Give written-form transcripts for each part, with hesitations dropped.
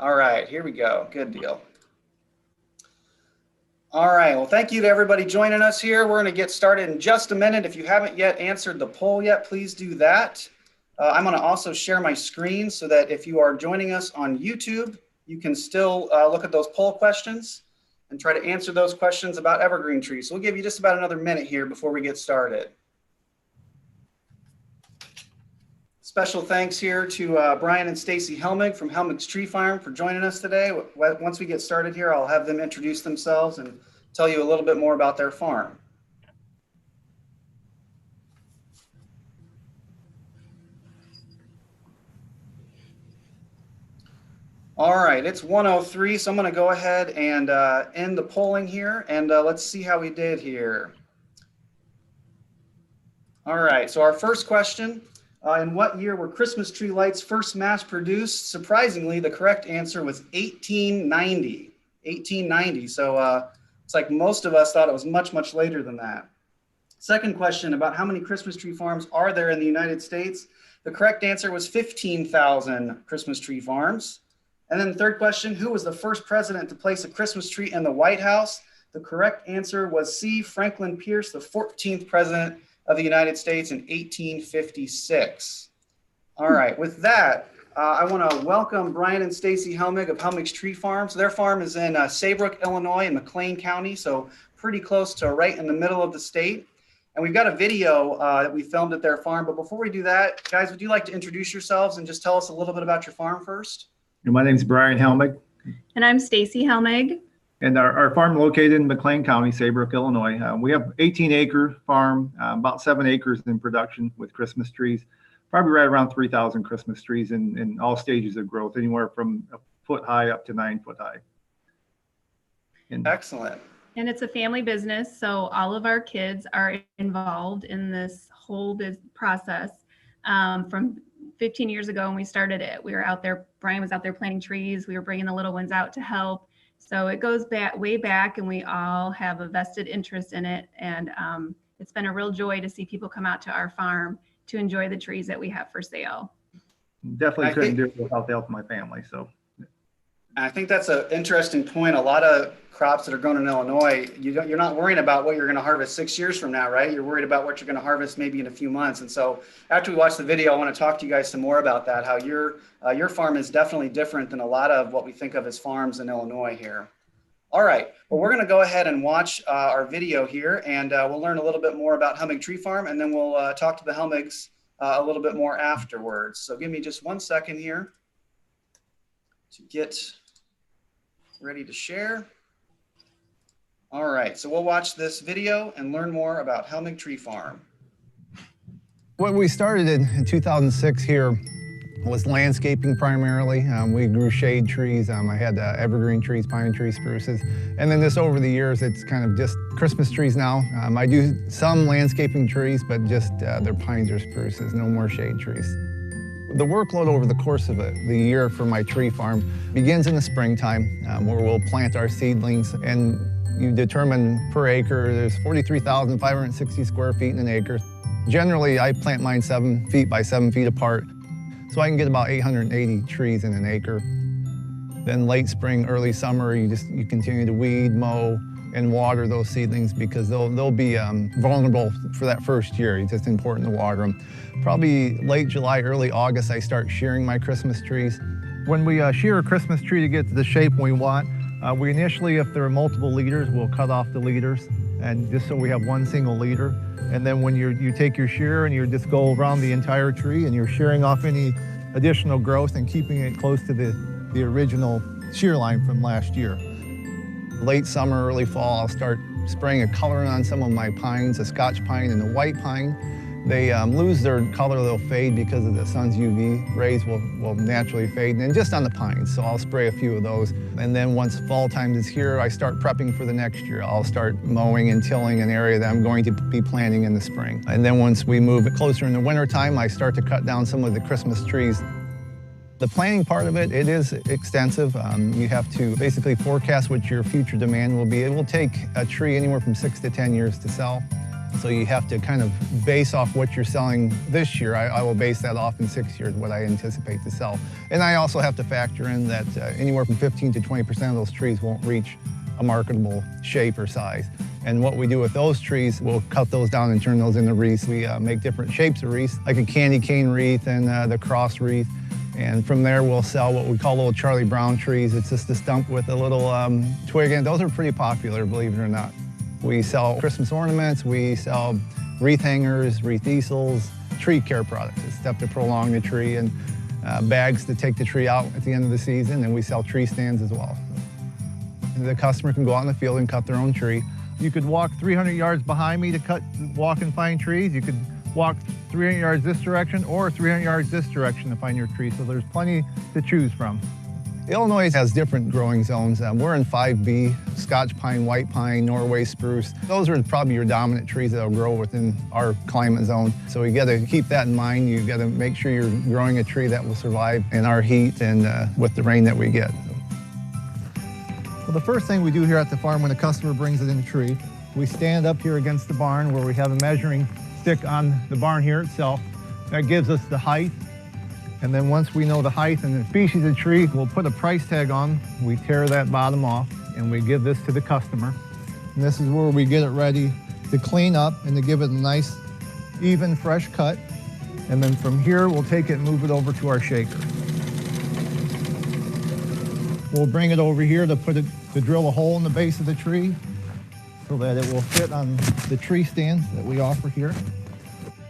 All right, here we go. Good deal. All right, well, thank you to everybody joining us here. We're going to get started in just a minute. If you haven't yet answered the poll yet, please do that. I'm going to also share my screen so that if you are joining us on YouTube, you can still look at those poll questions and try to answer those questions about evergreen trees. So we'll give you just about another minute here before we get started. Special thanks here to Brian and Stacy Helmig from Helmig's Tree Farm for joining us today. Once we get started here, I'll have them introduce themselves and tell you a little bit more about their farm. All right, it's 1:03, so I'm going to go ahead and end the polling here, and let's see how we did here. All right, so our first question. In what year were Christmas tree lights first mass produced? Surprisingly, the correct answer was 1890. 1890. So it's like most of us thought it was much, much later than that. Second question about how many Christmas tree farms are there in the United States? The correct answer was 15,000 Christmas tree farms. And then the third question, who was the first president to place a Christmas tree in the White House? The correct answer was C, Franklin Pierce, the 14th president of the United States in 1856. All right, with that, I want to welcome Brian and Stacy Helmig of Helmig's Tree Farm. So their farm is in Saybrook, Illinois in McLean County, so pretty close to right in the middle of the state. And we've got a video that we filmed at their farm. But before we do that, guys, would you like to introduce yourselves and just tell us a little bit about your farm first? My name is Brian Helmig. And I'm Stacy Helmig. And our farm located in McLean County, Saybrook, Illinois. We have 18-acre farm, about 7 acres in production with Christmas trees, probably right around 3,000 Christmas trees in all stages of growth, anywhere from a foot high up to 9 foot high. Excellent. And it's a family business, so all of our kids are involved in this whole process. From 15 years ago when we started it, we were out there, Brian was out there planting trees, we were bringing the little ones out to help. So it goes back way back, and we all have a vested interest in it. And it's been a real joy to see people come out to our farm to enjoy the trees that we have for sale. Definitely couldn't do it without the help of my family. So I think that's an interesting point. A lot of crops that are grown in Illinois, you're not worrying about what you're going to harvest 6 years from now, right? You're worried about what you're going to harvest maybe in a few months. And so after we watch the video, I want to talk to you guys some more about that, how your farm is definitely different than a lot of what we think of as farms in Illinois here. All right, well, we're going to go ahead and watch our video here, and we'll learn a little bit more about Helmig Tree Farm, and then we'll talk to the Helmigs a little bit more afterwards. So give me just 1 second here to get ready to share. All right, so we'll watch this video and learn more about Helmig Tree Farm. What we started in 2006 here was landscaping primarily. We grew shade trees. I had evergreen trees, pine trees, spruces. And then this over the years, it's kind of just Christmas trees now. I do some landscaping trees, but just they're pines or spruces, no more shade trees. The workload over the course of the year for my tree farm begins in the springtime, where we'll plant our seedlings, and you determine per acre, there's 43,560 square feet in an acre. Generally, I plant mine 7 feet by 7 feet apart, so I can get about 880 trees in an acre. Then late spring, early summer, you continue to weed, mow, and water those seedlings because they'll be vulnerable for that first year. It's just important to water them. Probably late July, early August, I start shearing my Christmas trees. When we shear a Christmas tree to get to the shape we want, we initially, if there are multiple leaders, we'll cut off the leaders, and just so we have one single leader. And then when you take your shear and you just go around the entire tree and you're shearing off any additional growth and keeping it close to the original shear line from last year. Late summer, early fall, I'll start spraying a colorant on some of my pines, the Scotch pine and the white pine. They lose their color, they'll fade because of the sun's UV rays will naturally fade, and just on the pines, so I'll spray a few of those. And then once fall time is here, I start prepping for the next year. I'll start mowing and tilling an area that I'm going to be planting in the spring. And then once we move closer in the winter time, I start to cut down some of the Christmas trees. The planning part of it is extensive. You have to basically forecast what your future demand will be. It will take a tree anywhere from 6 to 10 years to sell. So you have to kind of base off what you're selling this year. I will base that off in 6 years, what I anticipate to sell. And I also have to factor in that anywhere from 15 to 20% of those trees won't reach a marketable shape or size. And what we do with those trees, we'll cut those down and turn those into wreaths. We make different shapes of wreaths, like a candy cane wreath and the cross wreath. And from there, we'll sell what we call little Charlie Brown trees. It's just a stump with a little twig, and those are pretty popular, believe it or not. We sell Christmas ornaments, we sell wreath hangers, wreath easels, tree care products, stuff to prolong the tree, and bags to take the tree out at the end of the season, and we sell tree stands as well. The customer can go out in the field and cut their own tree. You could walk 300 yards behind me to walk and find trees. You could walk 300 yards this direction or 300 yards this direction to find your tree, so there's plenty to choose from. Illinois has different growing zones. We're in 5B, Scotch pine, white pine, Norway spruce. Those are probably your dominant trees that will grow within our climate zone. So you got to keep that in mind. You got to make sure you're growing a tree that will survive in our heat and with the rain that we get. Well, the first thing we do here at the farm when a customer brings it in a tree, we stand up here against the barn where we have a measuring stick on the barn here itself. That gives us the height. And then once we know the height and the species of tree, we'll put a price tag on. We tear that bottom off and we give this to the customer. And this is where we get it ready to clean up and to give it a nice, even, fresh cut. And then from here, we'll take it and move it over to our shaker. We'll bring it over here to drill a hole in the base of the tree so that it will fit on the tree stands that we offer here.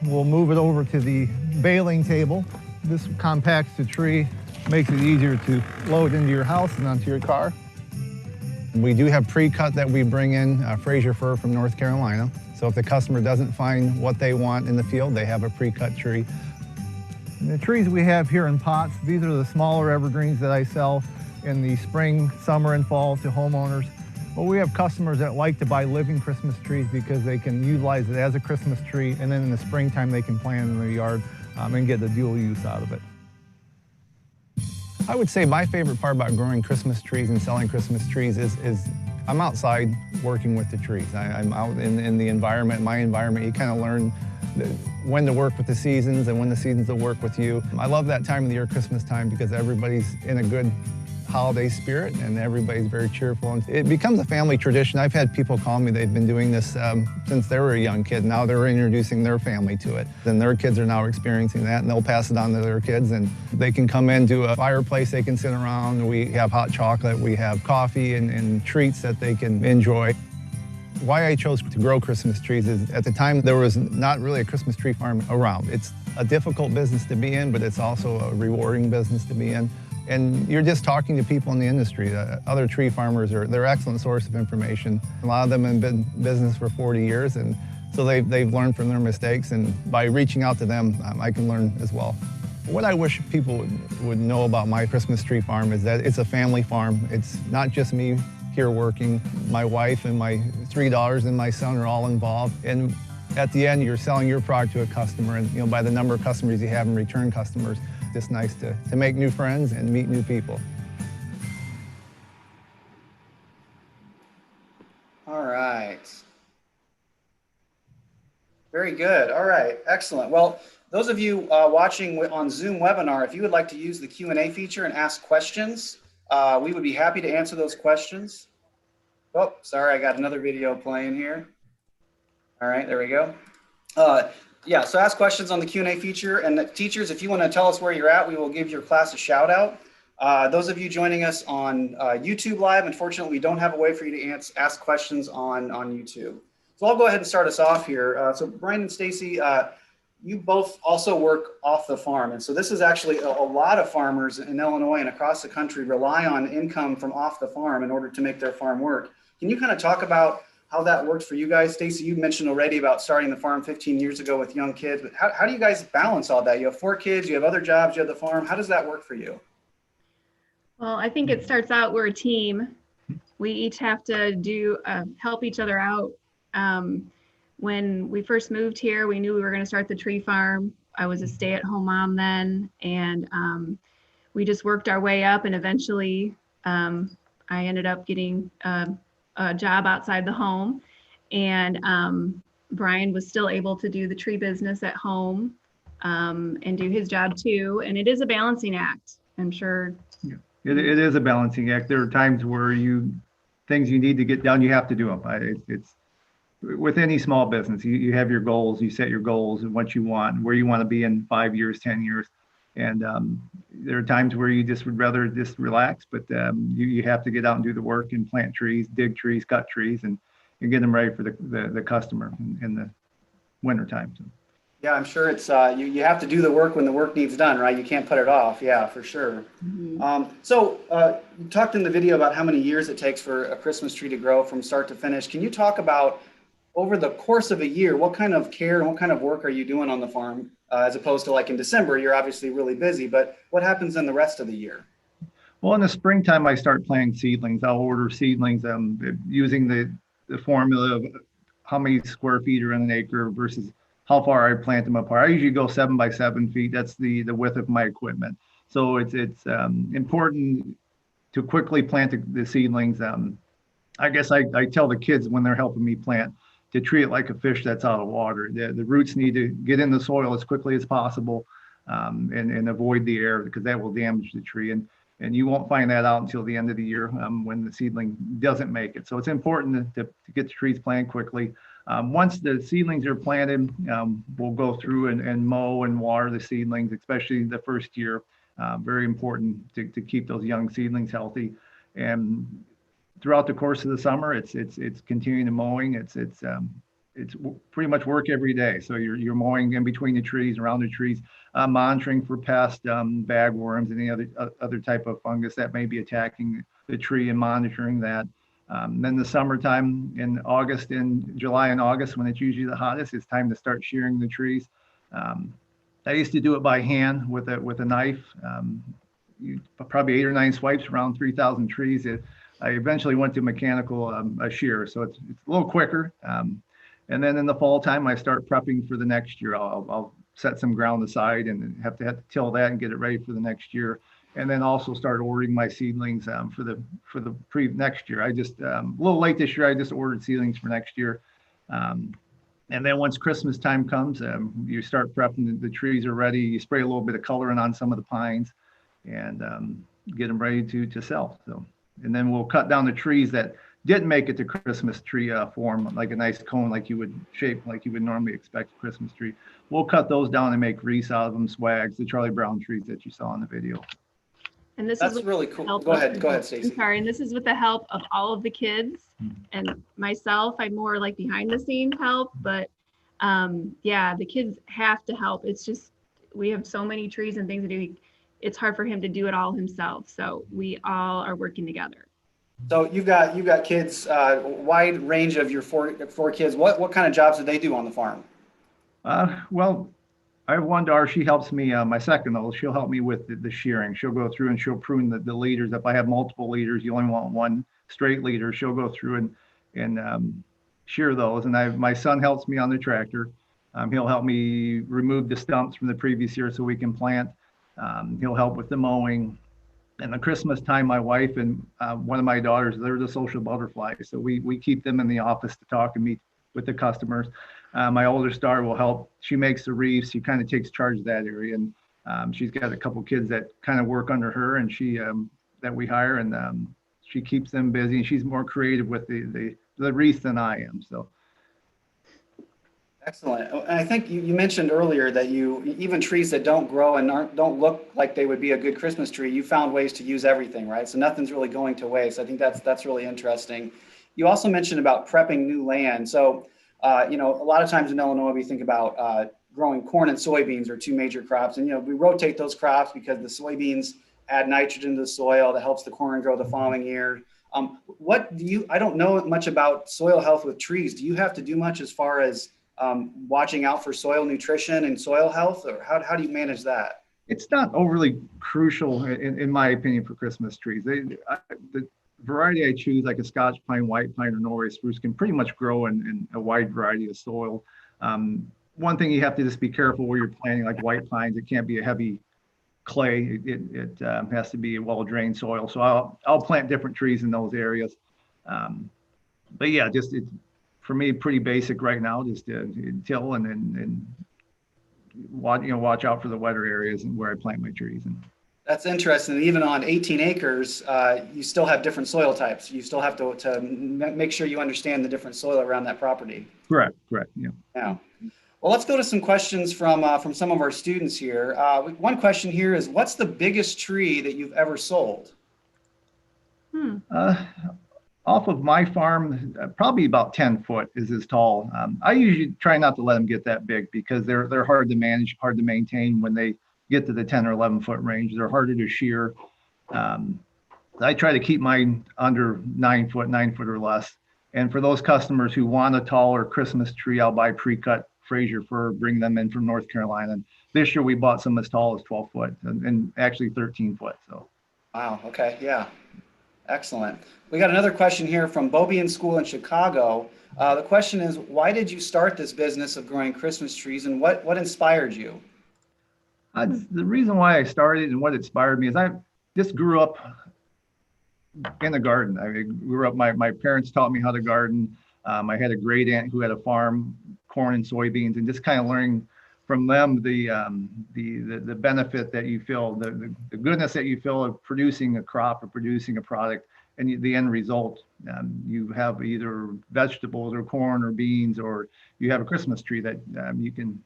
We'll move it over to the baling table. This compacts the tree, makes it easier to load into your house and onto your car. We do have pre-cut that we bring in, Fraser fir from North Carolina. So if the customer doesn't find what they want in the field, they have a pre-cut tree. And the trees we have here in pots, these are the smaller evergreens that I sell in the spring, summer, and fall to homeowners. But we have customers that like to buy living Christmas trees because they can utilize it as a Christmas tree, and then in the springtime they can plant in their yard and get the dual use out of it. I would say my favorite part about growing Christmas trees and selling Christmas trees is I'm outside working with the trees. I'm out in the environment, my environment. You kind of learn when to work with the seasons and when the seasons will work with you. I love that time of the year, Christmas time, because everybody's in a good holiday spirit and everybody's very cheerful. And it becomes a family tradition. I've had people call me, they've been doing this since they were a young kid. Now they're introducing their family to it. And their kids are now experiencing that and they'll pass it on to their kids, and they can come into a fireplace, they can sit around. We have hot chocolate, we have coffee and treats that they can enjoy. Why I chose to grow Christmas trees is at the time there was not really a Christmas tree farm around. It's a difficult business to be in, but it's also a rewarding business to be in. And you're just talking to people in the industry. Other tree farmers they're an excellent source of information. A lot of them have been in business for 40 years, and so they've learned from their mistakes, and by reaching out to them, I can learn as well. What I wish people would know about my Christmas tree farm is that it's a family farm. It's not just me here working. My wife and my 3 daughters and my son are all involved. And at the end, you're selling your product to a customer, and by the number of customers you have and return customers, it's nice to make new friends and meet new people. All right. Very good. All right. Excellent. Well, those of you watching on Zoom webinar, if you would like to use the Q&A feature and ask questions, we would be happy to answer those questions. Oh, sorry, I got another video playing here. All right, there we go. Yeah, so ask questions on the Q&A feature, and the teachers, if you want to tell us where you're at, we will give your class a shout out. Those of you joining us on YouTube Live, unfortunately, we don't have a way for you to ask questions on YouTube. So I'll go ahead and start us off here. So Brian and Stacy, you both also work off the farm. And so this is actually a lot of farmers in Illinois and across the country rely on income from off the farm in order to make their farm work. Can you kind of talk about how that works for you guys? Stacy, you mentioned already about starting the farm 15 years ago with young kids, but how do you guys balance all that? You have 4 kids, you have other jobs, you have the farm. How does that work for you? Well, I think it starts out, we're a team. We each have to help each other out. When we first moved here, we knew we were going to start the tree farm. I was a stay-at-home mom then, and we just worked our way up, and eventually I ended up getting a job outside the home. And Brian was still able to do the tree business at home and do his job too. And it is a balancing act, I'm sure. It is a balancing act. There are times where things you need to get done, you have to do them. It's with any small business, you have your goals, you set your goals and what you want, where you want to be in 5 years, 10 years. And there are times where you just would rather just relax, but you have to get out and do the work and plant trees, dig trees, cut trees, and get them ready for the customer in the winter time. So. Yeah, I'm sure it's you have to do the work when the work needs done, right? You can't put it off. Yeah, for sure. So you talked in the video about how many years it takes for a Christmas tree to grow from start to finish. Can you talk about over the course of a year, what kind of care and what kind of work are you doing on the farm as opposed to like in December, you're obviously really busy, but what happens in the rest of the year? Well, in the springtime, I start planting seedlings. I'll order seedlings using the formula of how many square feet are in an acre versus how far I plant them apart. I usually go 7 by 7 feet. That's the width of my equipment. So it's important to quickly plant the seedlings. I guess I tell the kids when they're helping me plant to treat it like a fish that's out of water. The roots need to get in the soil as quickly as possible and avoid the air because that will damage the tree. And you won't find that out until the end of the year when the seedling doesn't make it. So it's important to get the trees planted quickly. Once the seedlings are planted, we'll go through and mow and water the seedlings, especially the first year. Very important to keep those young seedlings healthy. And throughout the course of the summer, it's continuing the mowing. It's pretty much work every day. So you're mowing in between the trees, around the trees, monitoring for pests, bagworms, any other type of fungus that may be attacking the tree and monitoring that. Then the summertime in August, in July and August, when it's usually the hottest, it's time to start shearing the trees. I used to do it by hand with a knife. Probably 8 or 9 swipes around 3,000 trees. I eventually went to mechanical shear, so it's a little quicker. And then in the fall time, I start prepping for the next year. I'll set some ground aside and have to till that and get it ready for the next year. And then also start ordering my seedlings for the next year. I just a little late this year. I just ordered seedlings for next year. And then once Christmas time comes, you start prepping. The trees are ready. You spray a little bit of coloring on some of the pines, and get them ready to sell. So, and then we'll cut down the trees that didn't make it to Christmas tree form, like a nice cone, like you would normally expect a Christmas tree. We'll cut those down and make wreaths out of them, swags, the Charlie Brown trees that you saw in the video. And this That's is really cool. Go ahead, Stacey. I'm sorry, and this is with the help of all of the kids and myself. I'm more like behind the scenes help, but yeah, the kids have to help. It's just we have so many trees and things to do. It's hard for him to do it all himself. So we all are working together. So you've got kids, wide range of your four kids. What kind of jobs do they do on the farm? Well, I have one daughter. She helps me. My second oldest, she'll help me with the shearing. She'll go through and she'll prune the leaders. If I have multiple leaders, you only want one straight leader. She'll go through and shear those. And my son helps me on the tractor. He'll help me remove the stumps from the previous year so we can plant. He'll help with the mowing. And the Christmas time, my wife and one of my daughters, they're the social butterflies. So we keep them in the office to talk and meet with the customers. My oldest daughter will help. She makes the wreaths. She kind of takes charge of that area. And she's got a couple kids that kind of work under her and she that we hire. And she keeps them busy. And she's more creative with the wreath than I am. So. Excellent. And I think you mentioned earlier that even trees that don't grow and don't look like they would be a good Christmas tree, you found ways to use everything, right? So nothing's really going to waste. I think that's really interesting. You also mentioned about prepping new land. So, a lot of times in Illinois, we think about growing corn and soybeans are two major crops. And, we rotate those crops because the soybeans add nitrogen to the soil that helps the corn grow the following year. I don't know much about soil health with trees. Do you have to do much as far as watching out for soil nutrition and soil health, or how do you manage that? It's not overly crucial, in my opinion, for Christmas trees. The variety I choose, like a Scotch pine, white pine, or Norway spruce, can pretty much grow in a wide variety of soil. One thing you have to just be careful where you're planting, like white pines, it can't be a heavy clay. It has to be a well-drained soil. So I'll plant different trees in those areas. But yeah, for me, pretty basic right now, just till and watch out for the wetter areas and where I plant my trees. And That's interesting. Even on 18 acres, you still have different soil types. You still have to make sure you understand the different soil around that property. correct. Yeah. Yeah. Well, let's go to some questions from some of our students here. One question here is, what's the biggest tree that you've ever sold? Off of my farm, probably about 10 foot is as tall. I usually try not to let them get that big because they're hard to manage, hard to maintain when they get to the 10 or 11 foot range. They're harder to shear. I try to keep mine under 9 foot or less. And for those customers who want a taller Christmas tree, I'll buy pre-cut Fraser fir, bring them in from North Carolina. And this year we bought some as tall as 12 foot and actually 13 foot. So. Wow. Okay. Yeah. Excellent. We got another question here from Bobian School in Chicago. The question is, why did you start this business of growing Christmas trees, and what inspired you? The reason why I started and what inspired me is I just grew up in the garden. I grew up, my parents taught me how to garden. I had a great aunt who had a farm, corn and soybeans, and just kind of learning from them the benefit that you feel, the goodness that you feel of producing a crop or producing a product, and the end result. You have either vegetables or corn or beans, or you have a Christmas tree that you can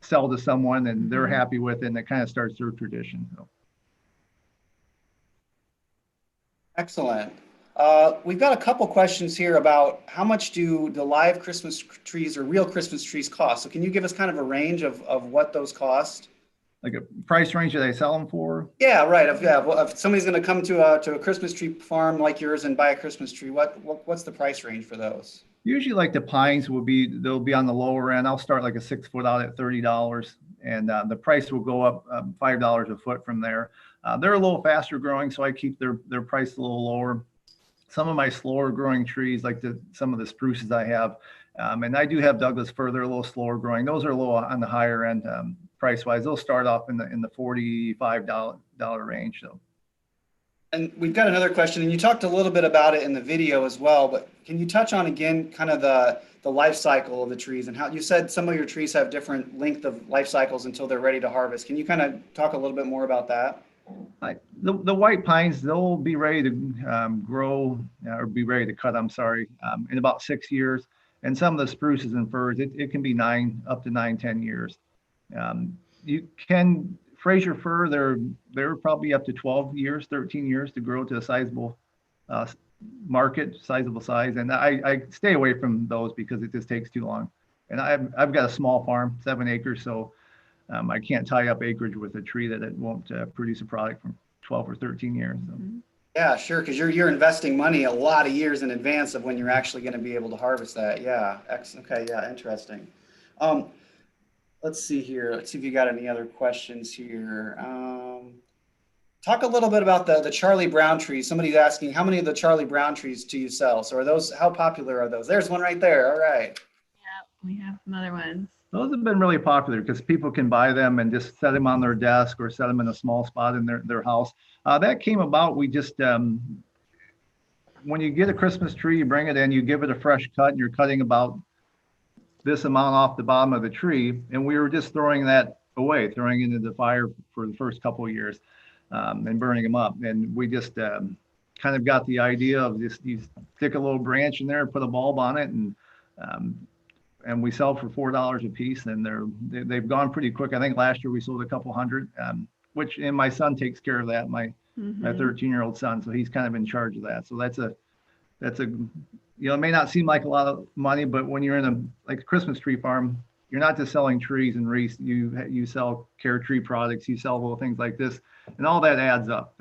sell to someone and they're happy with it, and it kind of starts their tradition. So. Excellent. We've got a couple questions here about how much do the live Christmas trees or real Christmas trees cost? So can you give us kind of a range of what those cost? Like a price range that I sell them for? Yeah, right. If somebody's going to come to a Christmas tree farm like yours and buy a Christmas tree, what's the price range for those? Usually like the pines they'll be on the lower end. I'll start like a 6 foot out at $30, and the price will go up $5 a foot from there. They're a little faster growing, so I keep their price a little lower. Some of my slower growing trees, like some of the spruces I have, and I do have Douglas fir, they're a little slower growing. Those are a little on the higher end price wise. They'll start off in the $45 range. So. And we've got another question, and you talked a little bit about it in the video as well, but can you touch on again kind of the life cycle of the trees, and how you said some of your trees have different length of life cycles until they're ready to harvest? Can you kind of talk a little bit more about that? The white pines, they'll be ready to grow or be ready to cut, in about 6 years. And some of the spruces and firs, it can be up to 9-10 years. Fraser fir, they're probably up to 12 years, 13 years to grow to a sizable sizable size. And I stay away from those because it just takes too long. And I've got a small farm, 7 acres, so I can't tie up acreage with a tree that it won't produce a product for 12 or 13 years. So. Yeah, sure, because you're investing money a lot of years in advance of when you're actually going to be able to harvest that. Yeah, okay, yeah, interesting. Let's see here. Let's see if you got any other questions here. Talk a little bit about the Charlie Brown trees. Somebody's asking, how many of the Charlie Brown trees do you sell? So how popular are those? There's one right there. All right. Yeah, we have some other ones. Those have been really popular because people can buy them and just set them on their desk or set them in a small spot in their house. That came about, we just, when you get a Christmas tree, you bring it in, you give it a fresh cut, and you're cutting about this amount off the bottom of the tree. And we were just throwing that away, throwing it into the fire for the first couple of years and burning them up. And we just kind of got the idea of just you stick a little branch in there, put a bulb on it, and we sell for $4 a piece, and they've gone pretty quick. I think last year we sold a couple hundred, and my son takes care of that, my 13-year-old son, so he's kind of in charge of that. So that's a it may not seem like a lot of money, but when you're in a Christmas tree farm, you're not just selling trees and wreaths. You sell care tree products, you sell little things like this, and all that adds up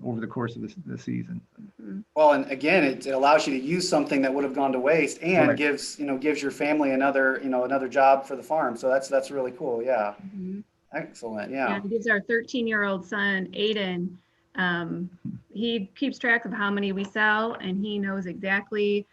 over the course of the season. Well, and again, it allows you to use something that would have gone to waste, and right. gives your family another job for the farm. So that's really cool. Yeah. Excellent. Yeah. It gives our 13-year-old son, Aiden, he keeps track of how many we sell, and he knows exactly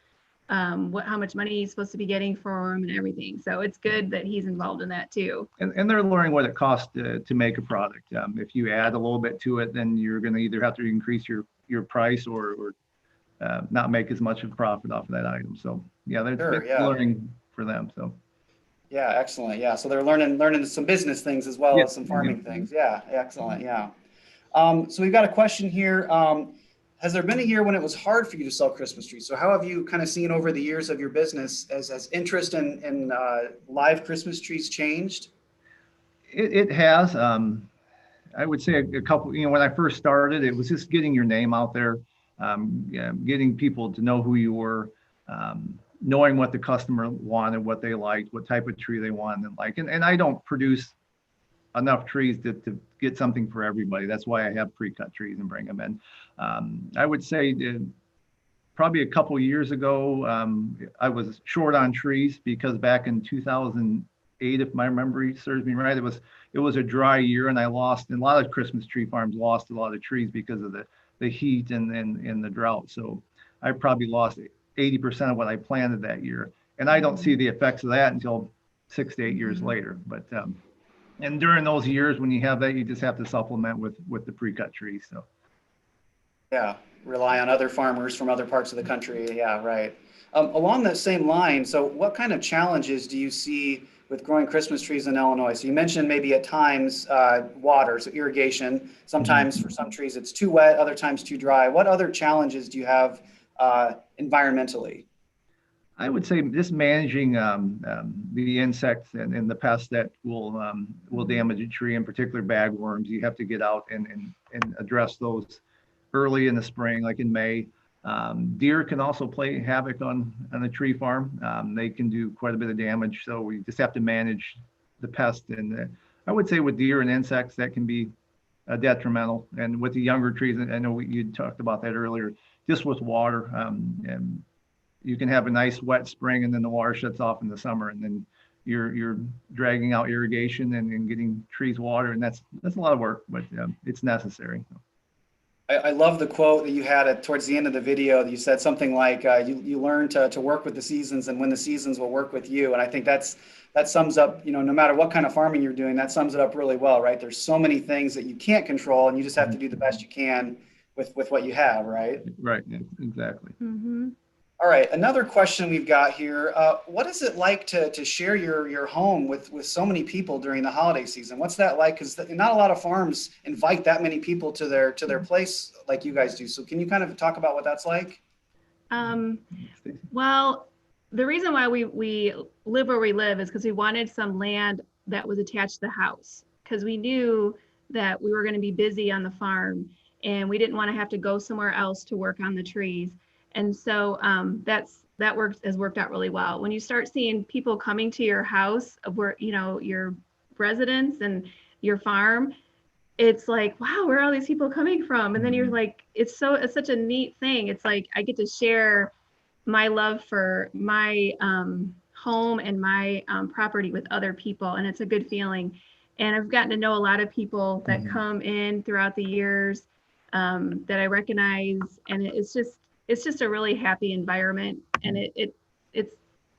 how much money he's supposed to be getting for them and everything. So it's good that he's involved in that too. And they're learning what it costs to make a product. If you add a little bit to it, then you're going to either have to increase your price or not make as much of a profit off of that item. So yeah, there's Sure, been yeah. learning for them. So Yeah, excellent. Yeah, so they're learning some business things as well yeah, as some farming things. Yeah, excellent. Yeah. So we've got a question here. Has there been a year when it was hard for you to sell Christmas trees? So how have you kind of seen over the years of your business as interest in live Christmas trees changed? it has. I would say a couple, when I first started, it was just getting your name out there, yeah, getting people to know who you were, knowing what the customer wanted, what they liked, what type of tree they wanted and like. And I don't produce enough trees to get something for everybody. That's why I have pre-cut trees and bring them in. I would say probably a couple years ago, I was short on trees because back in 2008, if my memory serves me right, it was a dry year, and a lot of Christmas tree farms lost a lot of trees because of the heat and the drought. So I probably lost 80% of what I planted that year, and I don't see the effects of that until 6 to 8 years later. But and during those years when you have that, you just have to supplement with the pre-cut trees. So Yeah, rely on other farmers from other parts of the country. Yeah, right. Along that same line, so what kind of challenges do you see with growing Christmas trees in Illinois? So you mentioned maybe at times water, so irrigation. Sometimes for some trees it's too wet, other times too dry. What other challenges do you have environmentally? I would say just managing the insects and the pests that will damage a tree, in particular bagworms. You have to get out and address those early in the spring, like in May. Deer can also play havoc on a tree farm. They can do quite a bit of damage, so we just have to manage the pest. And I would say with deer and insects, that can be detrimental. And with the younger trees, I know you talked about that earlier, just with water. And you can have a nice wet spring and then the water shuts off in the summer, and then you're dragging out irrigation and getting trees water, and that's a lot of work, but it's necessary. I love the quote that you had towards the end of the video. That you said something like, "You learn to work with the seasons, and when the seasons will work with you." And I think that sums up, no matter what kind of farming you're doing, that sums it up really well, right? There's so many things that you can't control, and you just have to do the best you can with what you have, right? Right. Yeah, exactly. Mm-hmm. All right, another question we've got here. What is it like to share your home with so many people during the holiday season? What's that like? Because not a lot of farms invite that many people to their place like you guys do. So can you kind of talk about what that's like? Well, the reason why we live where we live is because we wanted some land that was attached to the house, because we knew that we were going to be busy on the farm and we didn't want to have to go somewhere else to work on the trees. And so that has worked out really well. When you start seeing people coming to your house, where your residence and your farm, it's like, wow, where are all these people coming from? And then you're like, it's such a neat thing. It's like I get to share my love for my home and my property with other people, and it's a good feeling. And I've gotten to know a lot of people that come in throughout the years that I recognize, and it's just a really happy environment, and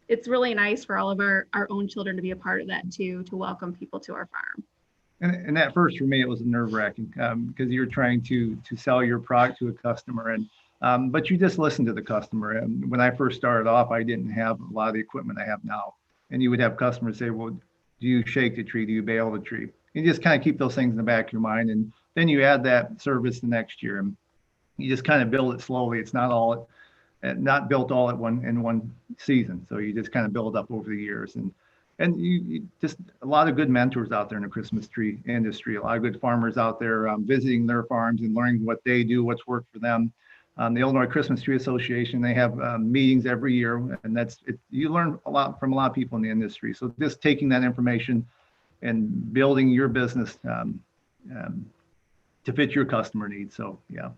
it's really nice for all of our own children to be a part of that too, to welcome people to our farm. And at first for me, it was nerve-wracking because you're trying to sell your product to a customer, and but you just listen to the customer. And when I first started off, I didn't have a lot of the equipment I have now. And you would have customers say, well, do you shake the tree? Do you bale the tree? You just kind of keep those things in the back of your mind. And then you add that service the next year. And you just kind of build it slowly. It's not built all in one season. So you just kind of build up over the years. And you just a lot of good mentors out there in the Christmas tree industry, a lot of good farmers out there visiting their farms and learning what they do, what's worked for them. The Illinois Christmas Tree Association, they have meetings every year, and you learn a lot from a lot of people in the industry. So just taking that information and building your business to fit your customer needs. So, yeah.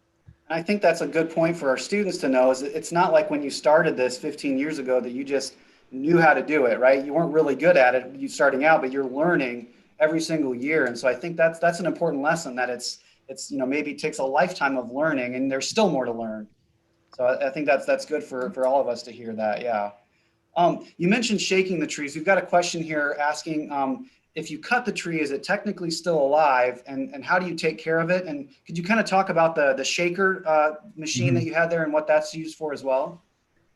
I think that's a good point for our students to know, is it's not like when you started this 15 years ago that you just knew how to do it, right? You weren't really good at it you starting out, but you're learning every single year. And so I think that's an important lesson, that it's maybe it takes a lifetime of learning and there's still more to learn. So I think that's good for all of us to hear that. Yeah. You mentioned shaking the trees. We've got a question here asking, if you cut the tree, is it technically still alive? And how do you take care of it? And could you kind of talk about the shaker machine that you had there and what that's used for as well?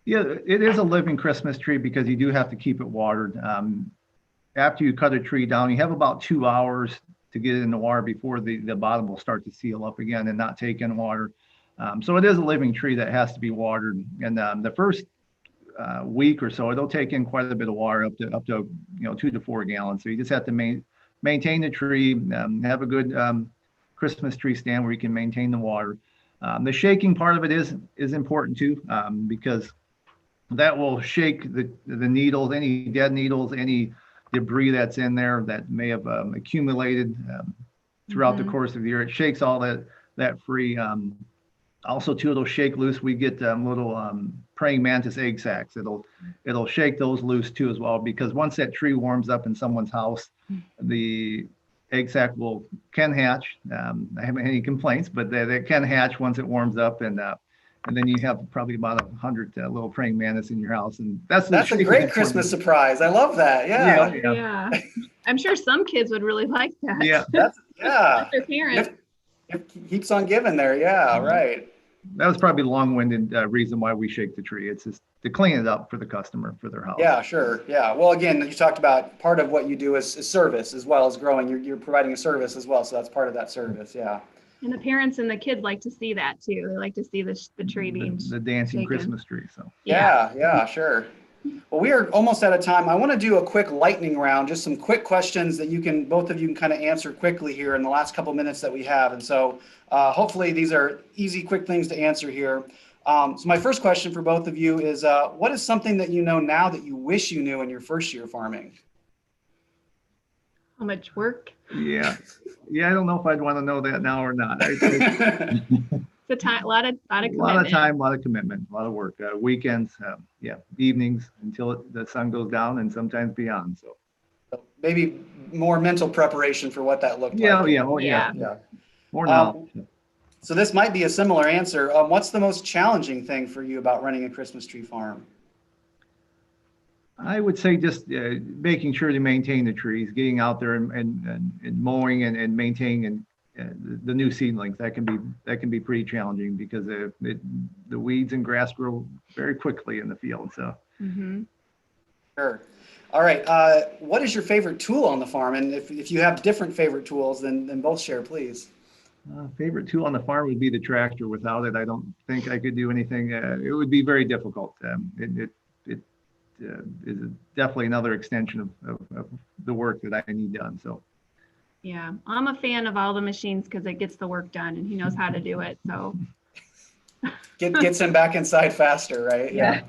Yeah, it is a living Christmas tree because you do have to keep it watered. After you cut a tree down, you have about 2 hours to get it in the water before the bottom will start to seal up again and not take in water. So it is a living tree that has to be watered. And the first week or so, it'll take in quite a bit of water, up to 2 to 4 gallons. So you just have to maintain the tree, have a good Christmas tree stand where you can maintain the water. The shaking part of it is important too, because that will shake the needles, any dead needles, any debris that's in there that may have accumulated throughout the course of the year. It shakes all that free. Also too, it'll shake loose. We get little praying mantis egg sacs. It'll shake those loose too as well, because once that tree warms up in someone's house, the egg sac can hatch. I haven't any complaints, but they can hatch once it warms up, and then you have probably about 100 little praying mantis in your house, and that's a great Christmas surprise. I love that. Yeah. Yeah. I'm sure some kids would really like that. Yeah. Their parents. It keeps on giving there. Yeah. Right. That was probably the long-winded reason why we shake the tree. It's just to clean it up for the customer, for their house. Yeah, sure. Yeah. Well, again, you talked about part of what you do is service as well as growing. You're providing a service as well. So that's part of that service. Yeah. And the parents and the kids like to see that too. They like to see the tree being the dancing shaken. Christmas tree. So yeah, sure. Well, we are almost out of time. I want to do a quick lightning round, just some quick questions that both of you can kind of answer quickly here in the last couple minutes that we have. And so hopefully these are easy, quick things to answer here. So my first question for both of you is, what is something that you know now that you wish you knew in your first year farming? How much work? Yeah. I don't know if I'd want to know that now or not. It's a lot of commitment. A lot of time, a lot of commitment, a lot of work. Weekends, evenings until the sun goes down, and sometimes beyond. So maybe more mental preparation for what that looked like. Yeah. More now. So this might be a similar answer. What's the most challenging thing for you about running a Christmas tree farm? I would say just making sure to maintain the trees, getting out there and mowing and maintaining the new seedlings. That can be pretty challenging because the weeds and grass grow very quickly in the field. So. Sure. All right. What is your favorite tool on the farm? And if you have different favorite tools, then both share, please. Favorite tool on the farm would be the tractor. Without it, I don't think I could do anything. It would be very difficult. It is definitely another extension of the work that I need done. So. Yeah, I'm a fan of all the machines because it gets the work done, and he knows how to do it. So gets him back inside faster, right? Yeah.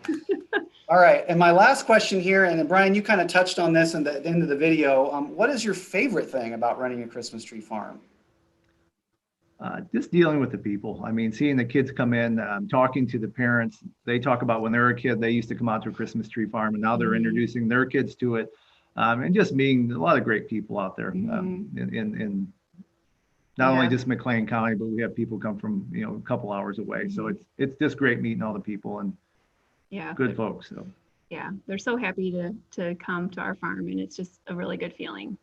All right. And my last question here, and Brian, you kind of touched on this in the end of the video. What is your favorite thing about running a Christmas tree farm? Just dealing with the people. I mean, seeing the kids come in, talking to the parents. They talk about when they were a kid, they used to come out to a Christmas tree farm, and now they're introducing their kids to it. And just meeting a lot of great people out there in not only just McLean County, but we have people come from, a couple hours away. So it's just great meeting all the people and good folks. So they're so happy to come to our farm, and it's just a really good feeling.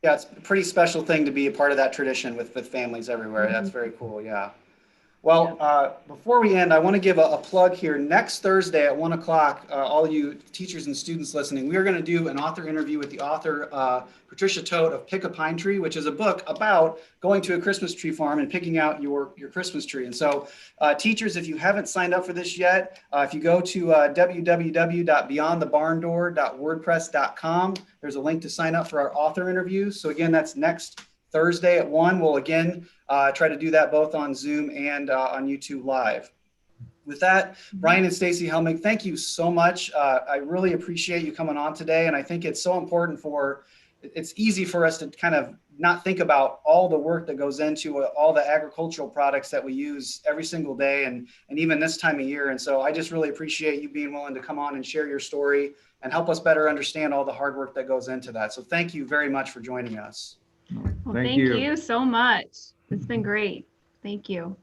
Yeah, it's a pretty special thing to be a part of that tradition with families everywhere. That's very cool. Yeah. Well, before we end, I want to give a plug here. Next Thursday at 1 o'clock, all you teachers and students listening, we are going to do an author interview with the author, Patricia Tote of Pick a Pine Tree, which is a book about going to a Christmas tree farm and picking out your Christmas tree. And so teachers, if you haven't signed up for this yet, if you go to www.beyondthebarndoor.wordpress.com, there's a link to sign up for our author interview. So again, that's next Thursday at 1. We'll again try to do that both on Zoom and on YouTube Live. With that, Brian and Stacy Helmig, thank you so much. I really appreciate you coming on today. And I think it's so important it's easy for us to kind of not think about all the work that goes into all the agricultural products that we use every single day and even this time of year. And so I just really appreciate you being willing to come on and share your story and help us better understand all the hard work that goes into that. So thank you very much for joining us. Well, thank you so much. It's been great. Thank you.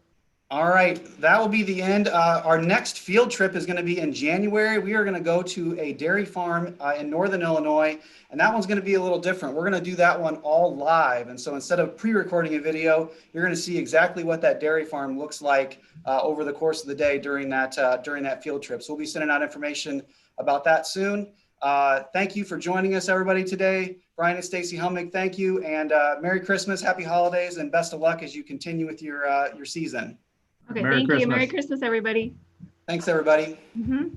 All right, that will be the end. Our next field trip is going to be in January. We are going to go to a dairy farm in Northern Illinois, and that one's going to be a little different. We're going to do that one all live. And so instead of pre-recording a video, you're going to see exactly what that dairy farm looks like over the course of the day during that field trip. So we'll be sending out information about that soon. Thank you for joining us, everybody, today. Brian and Stacy Helmig, thank you. And Merry Christmas, Happy Holidays, and best of luck as you continue with your season. Okay, Merry thank you. Christmas. Merry Christmas, everybody. Thanks, everybody. Mhm.